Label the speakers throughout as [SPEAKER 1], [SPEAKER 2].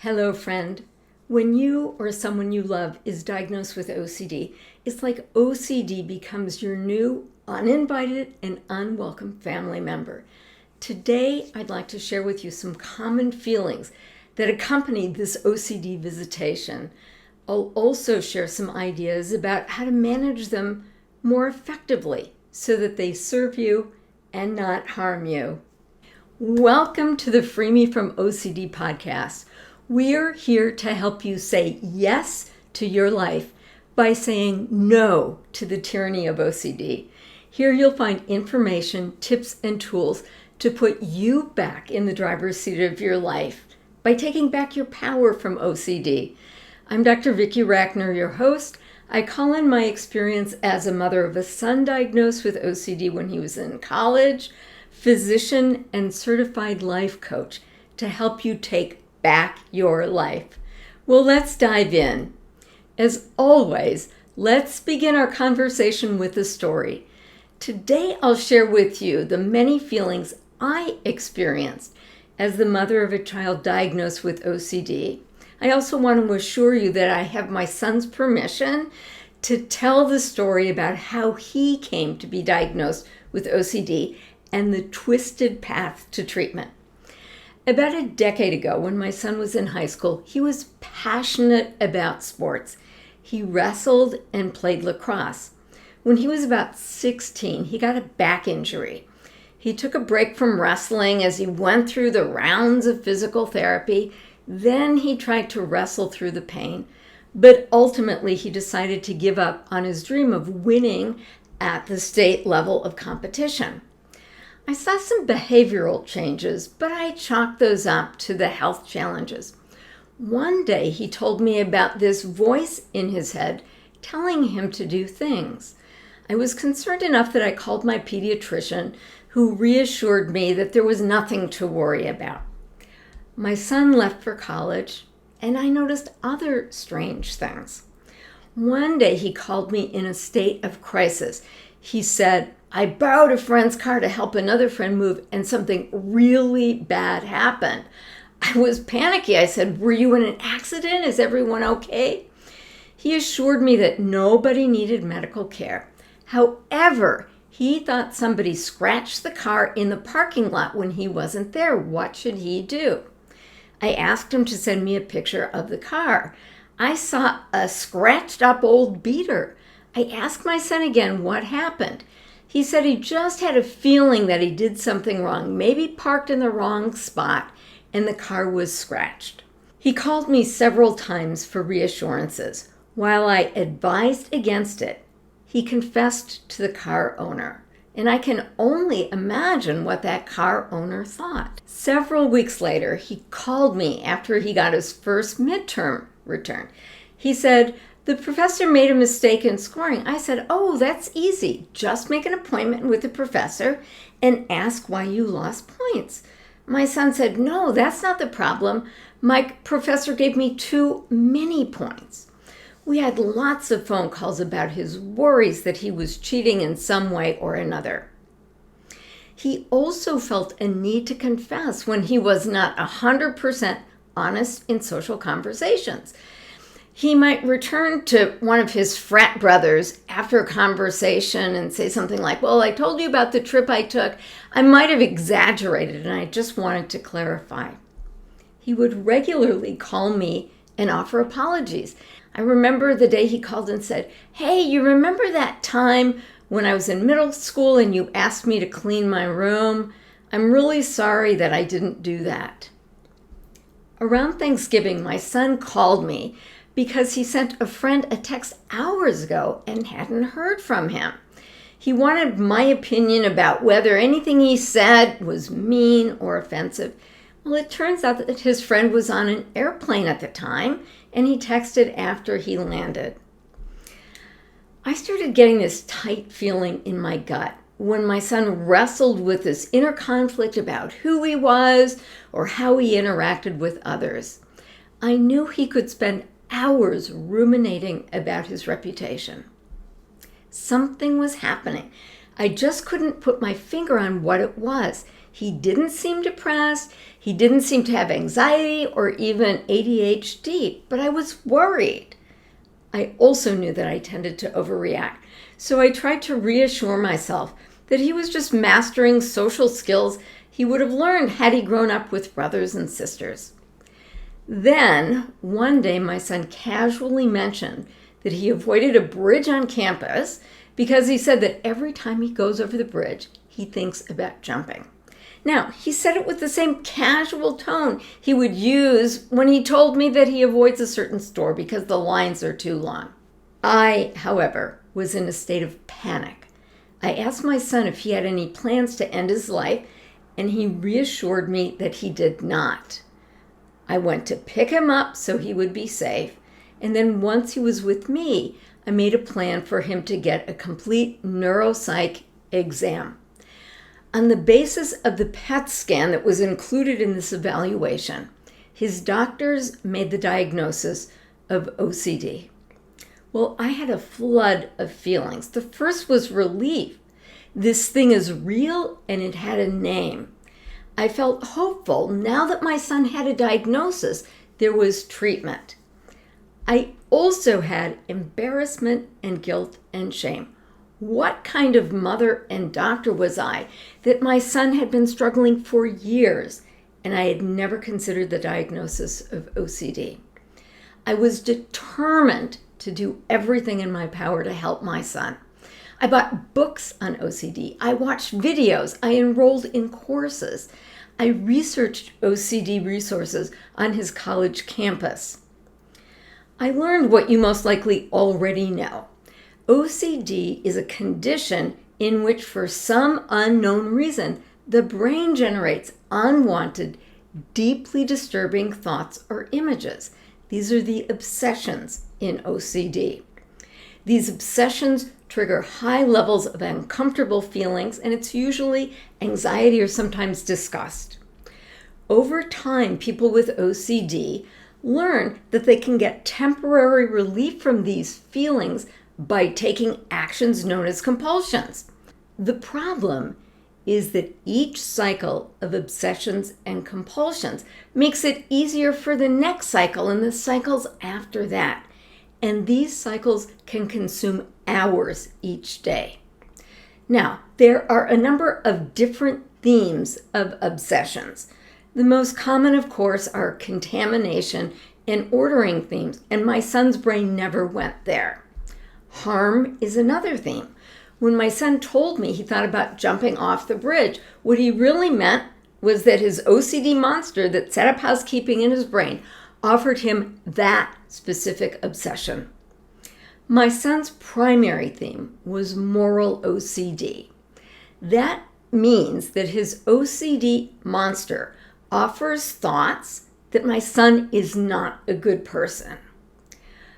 [SPEAKER 1] Hello, friend. When you or someone you love is diagnosed with OCD, it's like OCD becomes your new, uninvited, and unwelcome family member. Today, I'd like to share with you some common feelings that accompany this OCD visitation. I'll also share some ideas about how to manage them more effectively so that they serve you and not harm you. Welcome to the Free Me from OCD podcast. We're here to help you say yes to your life by saying no to the tyranny of OCD. Here you'll find information, tips, and tools to put you back in the driver's seat of your life by taking back your power from OCD. I'm Dr. Vicki Rackner, your host. I call in my experience as a mother of a son diagnosed with OCD when he was in college, physician, and certified life coach to help you take back your life. Well, let's dive in. As always, let's begin our conversation with a story. Today, I'll share with you the many feelings I experienced as the mother of a child diagnosed with OCD. I also want to assure you that I have my son's permission to tell the story about how he came to be diagnosed with OCD and the twisted path to treatment. About a decade ago, when my son was in high school, he was passionate about sports. He wrestled and played lacrosse. When he was about 16, he got a back injury. He took a break from wrestling as he went through the rounds of physical therapy. Then he tried to wrestle through the pain. But ultimately, he decided to give up on his dream of winning at the state level of competition. I saw some behavioral changes, but I chalked those up to the health challenges. One day he told me about this voice in his head telling him to do things. I was concerned enough that I called my pediatrician, who reassured me that there was nothing to worry about. My son left for college, and I noticed other strange things. One day he called me in a state of crisis. He said, "I borrowed a friend's car to help another friend move, and something really bad happened." I was panicky. I said, "Were you in an accident? Is everyone okay?" He assured me that nobody needed medical care. However, he thought somebody scratched the car in the parking lot when he wasn't there. What should he do? I asked him to send me a picture of the car. I saw a scratched up old beater. I asked my son again what happened. He said he just had a feeling that he did something wrong, maybe parked in the wrong spot, and the car was scratched. He called me several times for reassurances. While I advised against it, he confessed to the car owner, and I can only imagine what that car owner thought. Several weeks later, he called me after he got his first midterm return. He said, "The professor made a mistake in scoring." I said, "Oh, that's easy. Just make an appointment with the professor and ask why you lost points." My son said, "No, that's not the problem. My professor gave me too many points." We had lots of phone calls about his worries that he was cheating in some way or another. He also felt a need to confess when he was not 100% honest in social conversations. He might return to one of his frat brothers after a conversation and say something like, "Well, I told you about the trip I took. I might have exaggerated and I just wanted to clarify." He would regularly call me and offer apologies. I remember the day he called and said, "Hey, you remember that time when I was in middle school and you asked me to clean my room? I'm really sorry that I didn't do that." Around Thanksgiving, my son called me because he sent a friend a text hours ago and hadn't heard from him. He wanted my opinion about whether anything he said was mean or offensive. Well, it turns out that his friend was on an airplane at the time, and he texted after he landed. I started getting this tight feeling in my gut when my son wrestled with this inner conflict about who he was or how he interacted with others. I knew he could spend hours ruminating about his reputation. Something was happening. I just couldn't put my finger on what it was. He didn't seem depressed. He didn't seem to have anxiety or even ADHD, but I was worried. I also knew that I tended to overreact, so I tried to reassure myself that he was just mastering social skills he would have learned had he grown up with brothers and sisters. Then, one day, my son casually mentioned that he avoided a bridge on campus because he said that every time he goes over the bridge, he thinks about jumping. Now, he said it with the same casual tone he would use when he told me that he avoids a certain store because the lines are too long. I, however, was in a state of panic. I asked my son if he had any plans to end his life, and he reassured me that he did not. I went to pick him up so he would be safe, and then once he was with me, I made a plan for him to get a complete neuropsych exam. On the basis of the PET scan that was included in this evaluation, his doctors made the diagnosis of OCD. Well, I had a flood of feelings. The first was relief. This thing is real and it had a name. I felt hopeful now that my son had a diagnosis, there was treatment. I also had embarrassment and guilt and shame. What kind of mother and doctor was I that my son had been struggling for years and I had never considered the diagnosis of OCD? I was determined to do everything in my power to help my son. I bought books on OCD. I watched videos. I enrolled in courses. I researched OCD resources on his college campus. I learned what you most likely already know. OCD is a condition in which, for some unknown reason, the brain generates unwanted, deeply disturbing thoughts or images. These are the obsessions in OCD. These obsessions trigger high levels of uncomfortable feelings, and it's usually anxiety or sometimes disgust. Over time, people with OCD learn that they can get temporary relief from these feelings by taking actions known as compulsions. The problem is that each cycle of obsessions and compulsions makes it easier for the next cycle and the cycles after that. And these cycles can consume hours each day. Now, there are a number of different themes of obsessions. The most common, of course, are contamination and ordering themes, and my son's brain never went there. Harm is another theme. When my son told me he thought about jumping off the bridge, what he really meant was that his OCD monster that set up housekeeping in his brain offered him that specific obsession. My son's primary theme was moral OCD. That means that his OCD monster offers thoughts that my son is not a good person.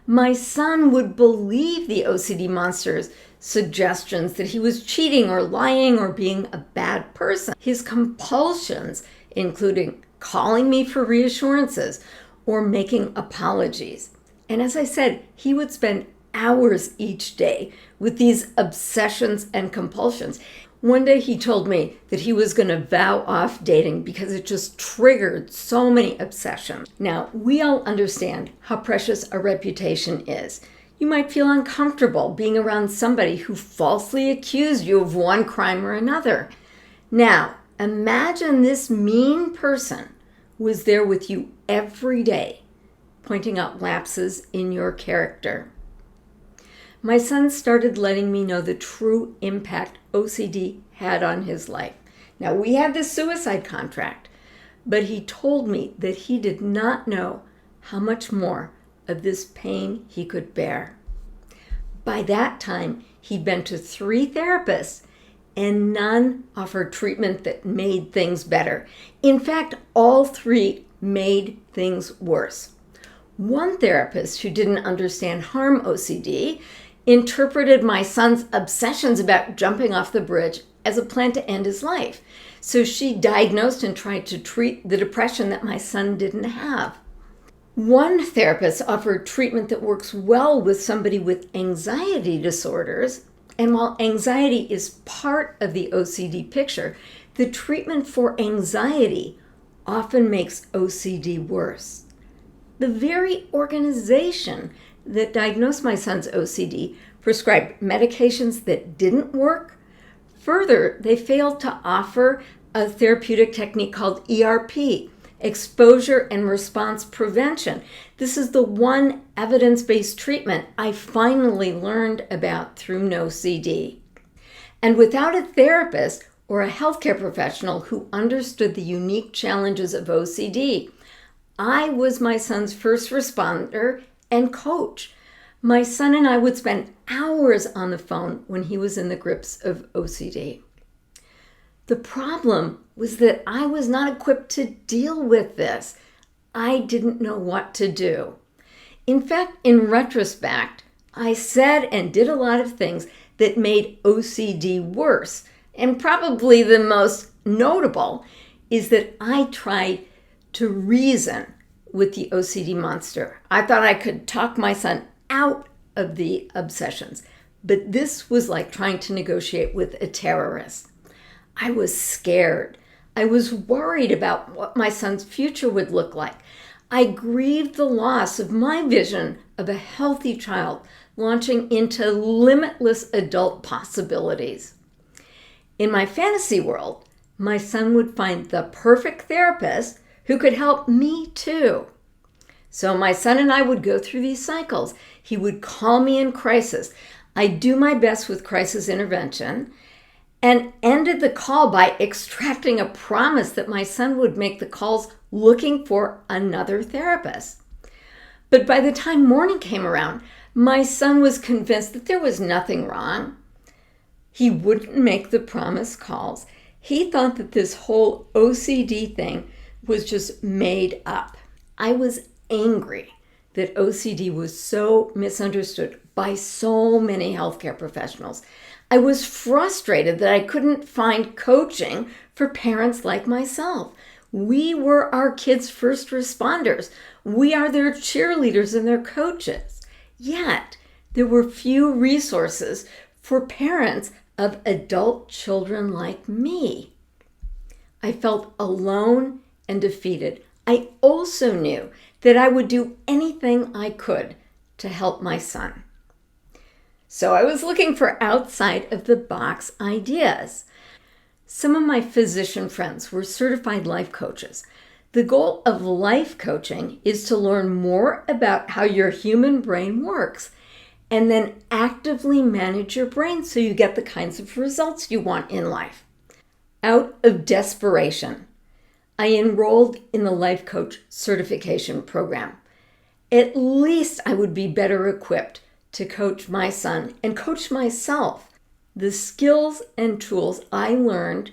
[SPEAKER 1] My son would believe the OCD monster's suggestions that he was cheating or lying or being a bad person. His compulsions, including calling me for reassurances or making apologies. And as I said, he would spend hours each day with these obsessions and compulsions. One day he told me that he was going to vow off dating because it just triggered so many obsessions. Now, we all understand how precious a reputation is. You might feel uncomfortable being around somebody who falsely accused you of one crime or another. Now, imagine this mean person was there with you every day, pointing out lapses in your character. My son started letting me know the true impact OCD had on his life. Now, we had this suicide contract, but he told me that he did not know how much more of this pain he could bear. By that time, he'd been to 3 therapists, and none offered treatment that made things better. In fact, all 3 made things worse. One therapist who didn't understand harm OCD interpreted my son's obsessions about jumping off the bridge as a plan to end his life. So she diagnosed and tried to treat the depression that my son didn't have. One therapist offered treatment that works well with somebody with anxiety disorders. And while anxiety is part of the OCD picture, The treatment for anxiety often makes OCD worse. The very organization that diagnosed my son's OCD prescribed medications that didn't work. Further, they failed to offer a therapeutic technique called ERP, exposure and response prevention. This is the one evidence-based treatment I finally learned about through OCD. And without a therapist or a healthcare professional who understood the unique challenges of OCD, I was my son's first responder and coach. My son and I would spend hours on the phone when he was in the grips of OCD. The problem was that I was not equipped to deal with this. I didn't know what to do. In fact, in retrospect, I said and did a lot of things that made OCD worse. And probably the most notable is that I tried to reason with the OCD monster. I thought I could talk my son out of the obsessions, but this was like trying to negotiate with a terrorist. I was scared. I was worried about what my son's future would look like. I grieved the loss of my vision of a healthy child launching into limitless adult possibilities. In my fantasy world, my son would find the perfect therapist who could help me too. So my son and I would go through these cycles. He would call me in crisis. I'd do my best with crisis intervention and ended the call by extracting a promise that my son would make the calls looking for another therapist. But by the time morning came around, my son was convinced that there was nothing wrong. He wouldn't make the promised calls. He thought that this whole OCD thing was just made up. I was angry that OCD was so misunderstood by so many healthcare professionals. I was frustrated that I couldn't find coaching for parents like myself. We were our kids' first responders. We are their cheerleaders and their coaches. Yet, there were few resources for parents of adult children like me. I felt alone and defeated. I also knew that I would do anything I could to help my son. So I was looking for outside of the box ideas. Some of my physician friends were certified life coaches. The goal of life coaching is to learn more about how your human brain works and then actively manage your brain so you get the kinds of results you want in life. Out of desperation, I enrolled in the life coach certification program. At least I would be better equipped to coach my son and coach myself. The skills and tools I learned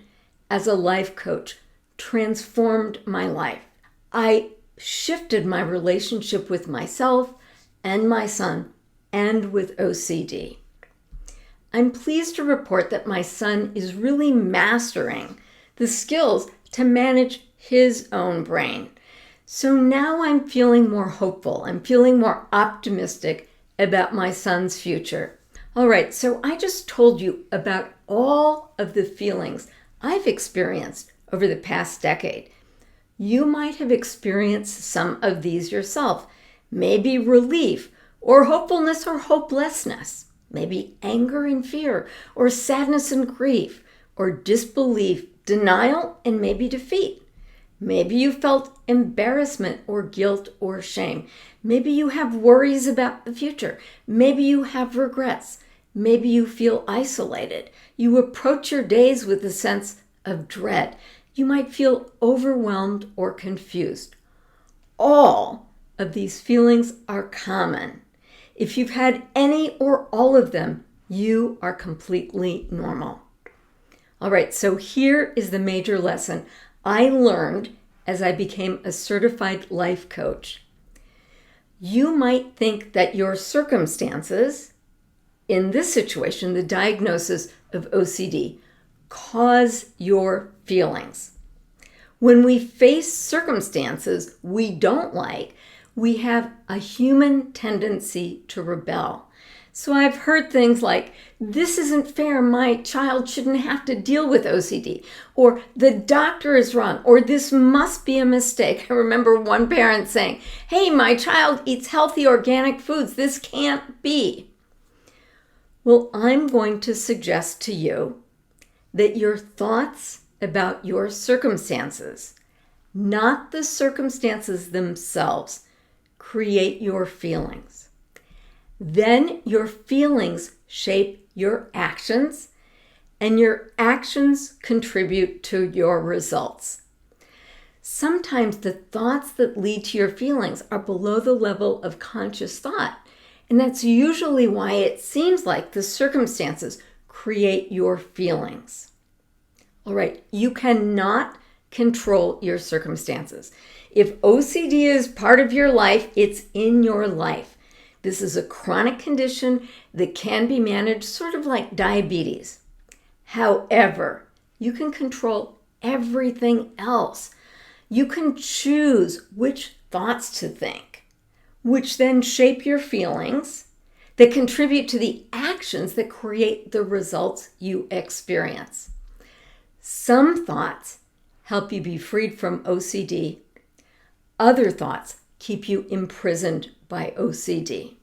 [SPEAKER 1] as a life coach transformed my life. I shifted my relationship with myself and my son and with OCD. I'm pleased to report that my son is really mastering the skills to manage his own brain. So now I'm feeling more hopeful. I'm feeling more optimistic about my son's future. All right, so I just told you about all of the feelings I've experienced over the past decade. You might have experienced some of these yourself. Maybe relief, or hopefulness or hopelessness. Maybe anger and fear, or sadness and grief, or disbelief, denial, and maybe defeat. Maybe you felt embarrassment or guilt or shame. Maybe you have worries about the future. Maybe you have regrets. Maybe you feel isolated. You approach your days with a sense of dread. You might feel overwhelmed or confused. All of these feelings are common. If you've had any or all of them, you are completely normal. All right, so here is the major lesson I learned as I became a certified life coach. You might think that your circumstances, in this situation, the diagnosis of OCD, cause your feelings. When we face circumstances we don't like, we have a human tendency to rebel. So I've heard things like, this isn't fair, my child shouldn't have to deal with OCD, or the doctor is wrong, or this must be a mistake. I remember one parent saying, hey, my child eats healthy organic foods, this can't be. Well, I'm going to suggest to you that your thoughts about your circumstances, not the circumstances themselves, create your feelings. Then your feelings shape your actions, and your actions contribute to your results. Sometimes the thoughts that lead to your feelings are below the level of conscious thought, and that's usually why it seems like the circumstances create your feelings. All right, you cannot control your circumstances. If OCD is part of your life, it's in your life. This is a chronic condition that can be managed sort of like diabetes. However, you can control everything else. You can choose which thoughts to think, which then shape your feelings that contribute to the actions that create the results you experience. Some thoughts help you be freed from OCD. Other thoughts keep you imprisoned by OCD.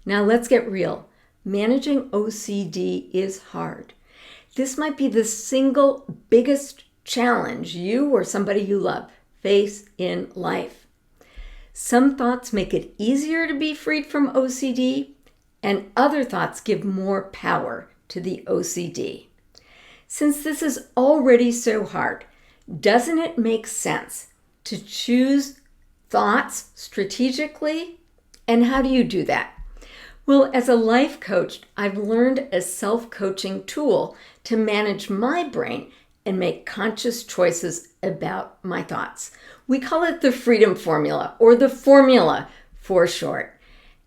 [SPEAKER 1] Now let's get real. Managing OCD is hard. This might be the single biggest challenge you or somebody you love face in life. Some thoughts make it easier to be freed from OCD, and other thoughts give more power to the OCD. Since this is already so hard, doesn't it make sense to choose thoughts strategically? And how do you do that? Well, as a life coach, I've learned a self-coaching tool to manage my brain and make conscious choices about my thoughts. We call it the Freedom Formula, or the formula for short.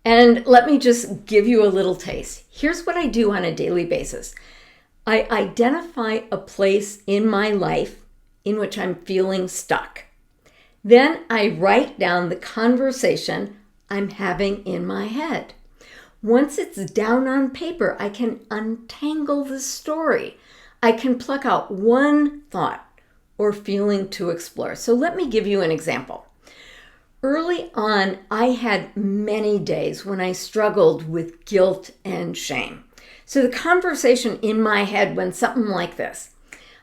[SPEAKER 1] And let me just give you a little taste. Here's what I do on a daily basis. I identify a place in my life in which I'm feeling stuck. Then I write down the conversation I'm having in my head. Once it's down on paper, I can untangle the story. I can pluck out one thought or feeling to explore. So let me give you an example. Early on, I had many days when I struggled with guilt and shame. So the conversation in my head went something like this.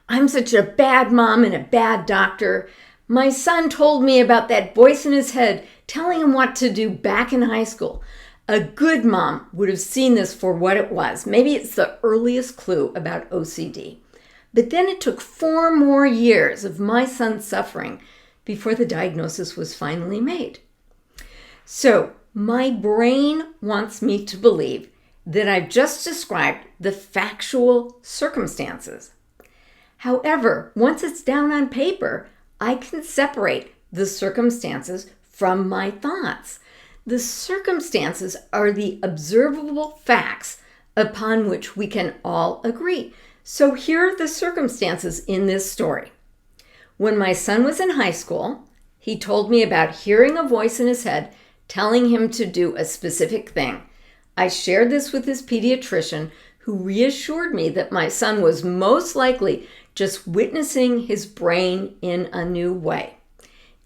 [SPEAKER 1] I'm such a bad mom and a bad doctor. My son told me about that voice in his head telling him what to do back in high school. A good mom would have seen this for what it was. Maybe it's the earliest clue about OCD. But then it took 4 more years of my son's suffering before the diagnosis was finally made. So my brain wants me to believe that I've just described the factual circumstances. However, once it's down on paper, I can separate the circumstances from my thoughts. The circumstances are the observable facts upon which we can all agree. So here are the circumstances in this story. When my son was in high school, he told me about hearing a voice in his head telling him to do a specific thing. I shared this with his pediatrician, who reassured me that my son was most likely just witnessing his brain in a new way.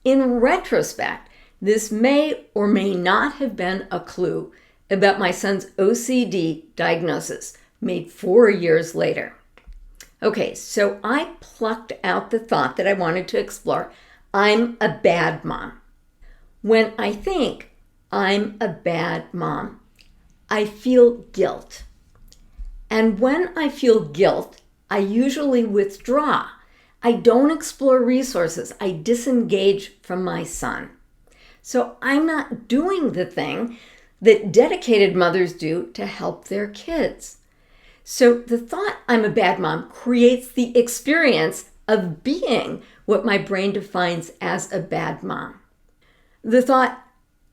[SPEAKER 1] In retrospect, this may or may not have been a clue about my son's OCD diagnosis made 4 years later. Okay, so I plucked out the thought that I wanted to explore. I'm a bad mom. When I think I'm a bad mom, I feel guilt. And when I feel guilt, I usually withdraw. I don't explore resources. I disengage from my son. So I'm not doing the thing that dedicated mothers do to help their kids. So the thought I'm a bad mom creates the experience of being what my brain defines as a bad mom. The thought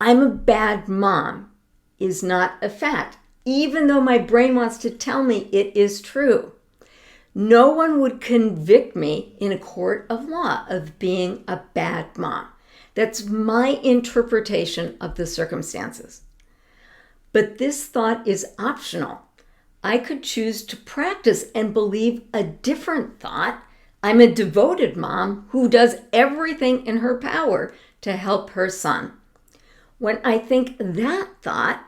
[SPEAKER 1] I'm a bad mom is not a fact, even though my brain wants to tell me it is true. No one would convict me in a court of law of being a bad mom. That's my interpretation of the circumstances. But this thought is optional. I could choose to practice and believe a different thought. I'm a devoted mom who does everything in her power to help her son. When I think that thought,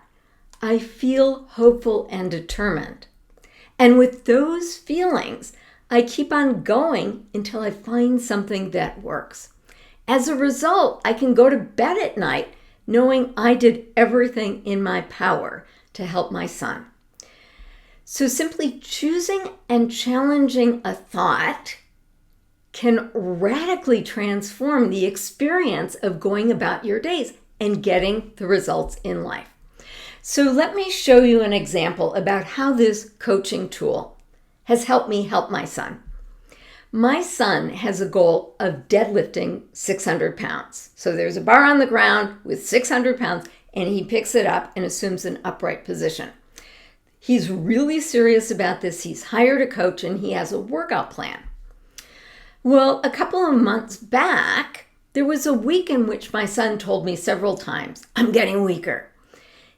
[SPEAKER 1] I feel hopeful and determined. And with those feelings, I keep on going until I find something that works. As a result, I can go to bed at night knowing I did everything in my power to help my son. So simply choosing and challenging a thought can radically transform the experience of going about your days and getting the results in life. So let me show you an example about how this coaching tool has helped me help my son. My son has a goal of deadlifting 600 pounds. So there's a bar on the ground with 600 pounds, and he picks it up and assumes an upright position. He's really serious about this. He's hired a coach, and he has a workout plan. Well, a couple of months back, there was a week in which my son told me several times, "I'm getting weaker."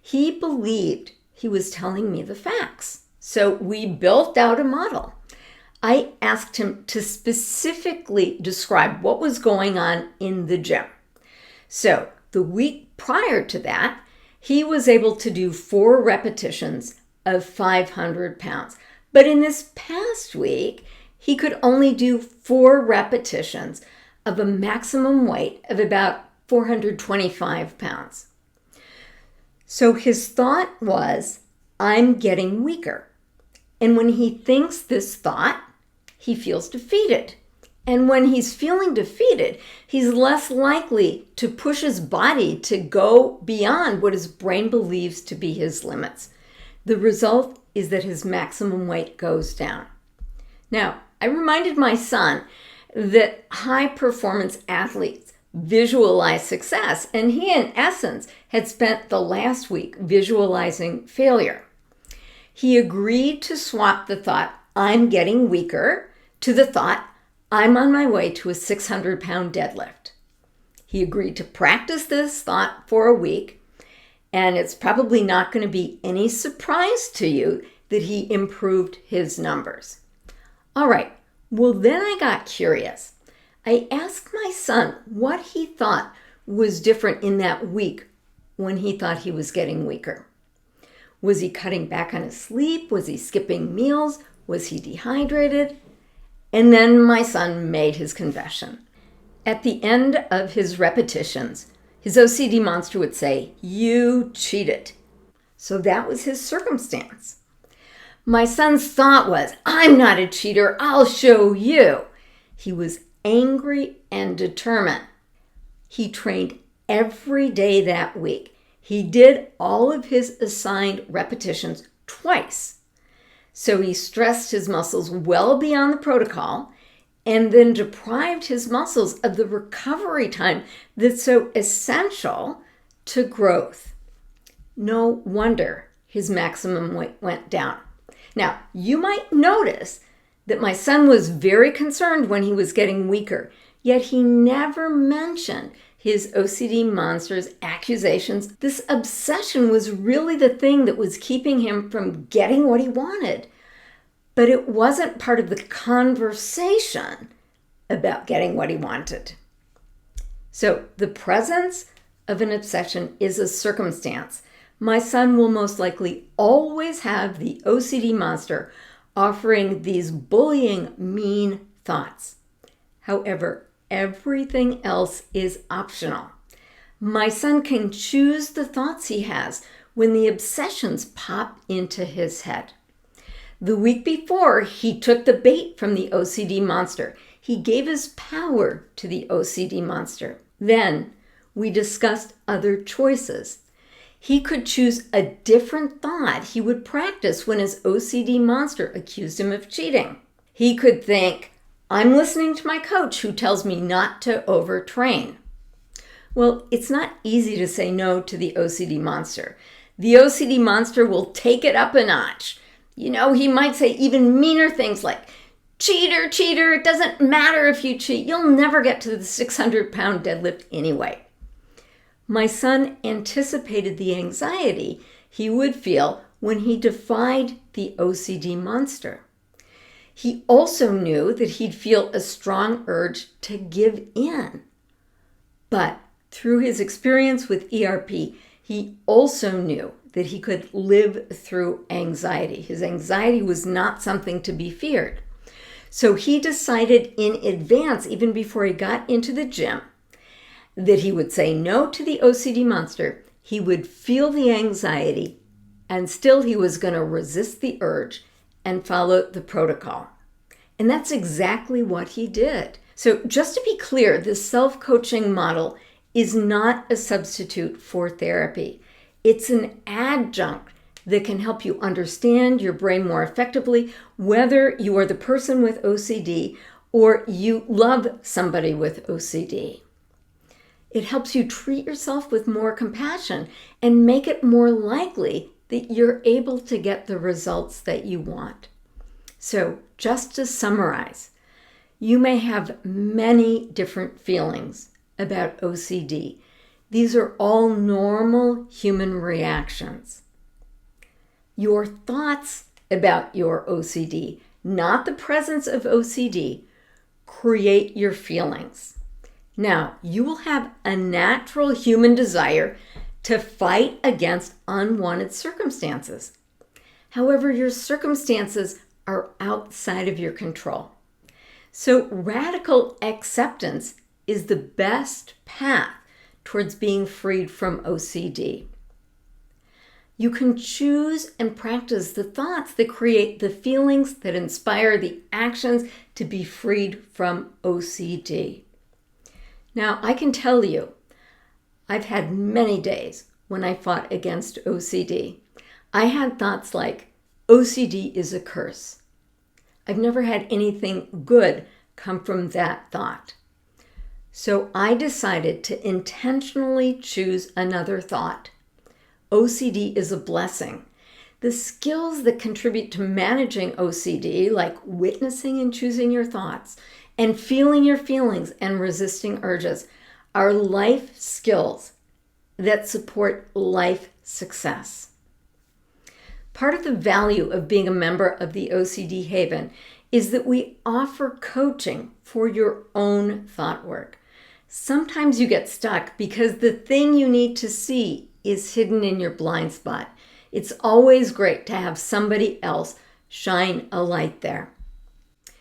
[SPEAKER 1] He believed he was telling me the facts. So we built out a model. I asked him to specifically describe what was going on in the gym. So the week prior to that, he was able to do 4 repetitions of 500 pounds. But in this past week, he could only do 4 repetitions of a maximum weight of about 425 pounds. So his thought was, "I'm getting weaker." And when he thinks this thought, he feels defeated. And when he's feeling defeated, he's less likely to push his body to go beyond what his brain believes to be his limits. The result is that his maximum weight goes down. Now, I reminded my son that high-performance athletes visualize success, and he, in essence, had spent the last week visualizing failure. He agreed to swap the thought, "I'm getting weaker," to the thought, "I'm on my way to a 600-pound deadlift." He agreed to practice this thought for a week, and it's probably not going to be any surprise to you that he improved his numbers. All right, well, then I got curious. I asked my son what he thought was different in that week when he thought he was getting weaker. Was he cutting back on his sleep? Was he skipping meals? Was he dehydrated? And then my son made his confession. At the end of his repetitions, his OCD monster would say, "You cheated." So that was his circumstance. My son's thought was, "I'm not a cheater, I'll show you." He was angry and determined. He trained every day that week. He did all of his assigned repetitions twice. So he stressed his muscles well beyond the protocol and then deprived his muscles of the recovery time that's so essential to growth. No wonder his maximum weight went down. Now, you might notice that my son was very concerned when he was getting weaker, yet he never mentioned his OCD monster's accusations. This obsession was really the thing that was keeping him from getting what he wanted. But it wasn't part of the conversation about getting what he wanted. So the presence of an obsession is a circumstance. My son will most likely always have the OCD monster offering these bullying, mean thoughts. However, everything else is optional. My son can choose the thoughts he has when the obsessions pop into his head. The week before, he took the bait from the OCD monster. He gave his power to the OCD monster. Then we discussed other choices. He could choose a different thought he would practice when his OCD monster accused him of cheating. He could think, "I'm listening to my coach who tells me not to overtrain." Well, it's not easy to say no to the OCD monster. The OCD monster will take it up a notch. You know, he might say even meaner things like, "Cheater, cheater, it doesn't matter if you cheat. You'll never get to the 600-pound deadlift anyway." My son anticipated the anxiety he would feel when he defied the OCD monster. He also knew that he'd feel a strong urge to give in. But through his experience with ERP, he also knew that he could live through anxiety. His anxiety was not something to be feared. So he decided in advance, even before he got into the gym, that he would say no to the OCD monster. He would feel the anxiety, and still he was going to resist the urge and follow the protocol. And that's exactly what he did. So just to be clear, this self-coaching model is not a substitute for therapy. It's an adjunct that can help you understand your brain more effectively, whether you are the person with OCD or you love somebody with OCD. It helps you treat yourself with more compassion and make it more likely that you're able to get the results that you want. So just to summarize, you may have many different feelings about OCD. These are all normal human reactions. Your thoughts about your OCD, not the presence of OCD, create your feelings. Now, you will have a natural human desire to fight against unwanted circumstances. However, your circumstances are outside of your control. So radical acceptance is the best path towards being freed from OCD. You can choose and practice the thoughts that create the feelings that inspire the actions to be freed from OCD. Now, I can tell you, I've had many days when I fought against OCD. I had thoughts like, OCD is a curse. I've never had anything good come from that thought. So I decided to intentionally choose another thought. OCD is a blessing. The skills that contribute to managing OCD, like witnessing and choosing your thoughts, and feeling your feelings and resisting urges, are life skills that support life success. Part of the value of being a member of the OCD Haven is that we offer coaching for your own thought work. Sometimes you get stuck because the thing you need to see is hidden in your blind spot. It's always great to have somebody else shine a light there.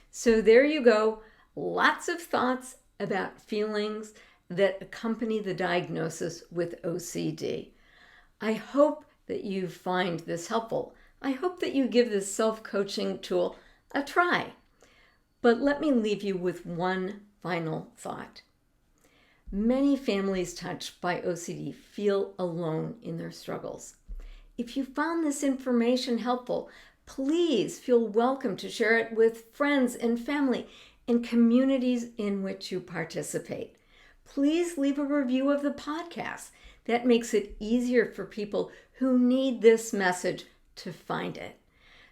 [SPEAKER 1] So there you go. Lots of thoughts about feelings that accompany the diagnosis with OCD. I hope that you find this helpful. I hope that you give this self-coaching tool a try. But let me leave you with one final thought. Many families touched by OCD feel alone in their struggles. If you found this information helpful, please feel welcome to share it with friends and family and communities in which you participate. Please leave a review of the podcast. That makes it easier for people who need this message to find it.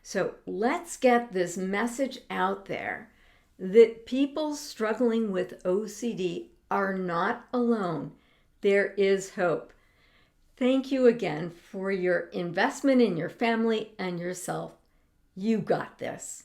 [SPEAKER 1] So let's get this message out there that people struggling with OCD are not alone. There is hope. Thank you again for your investment in your family and yourself. You got this.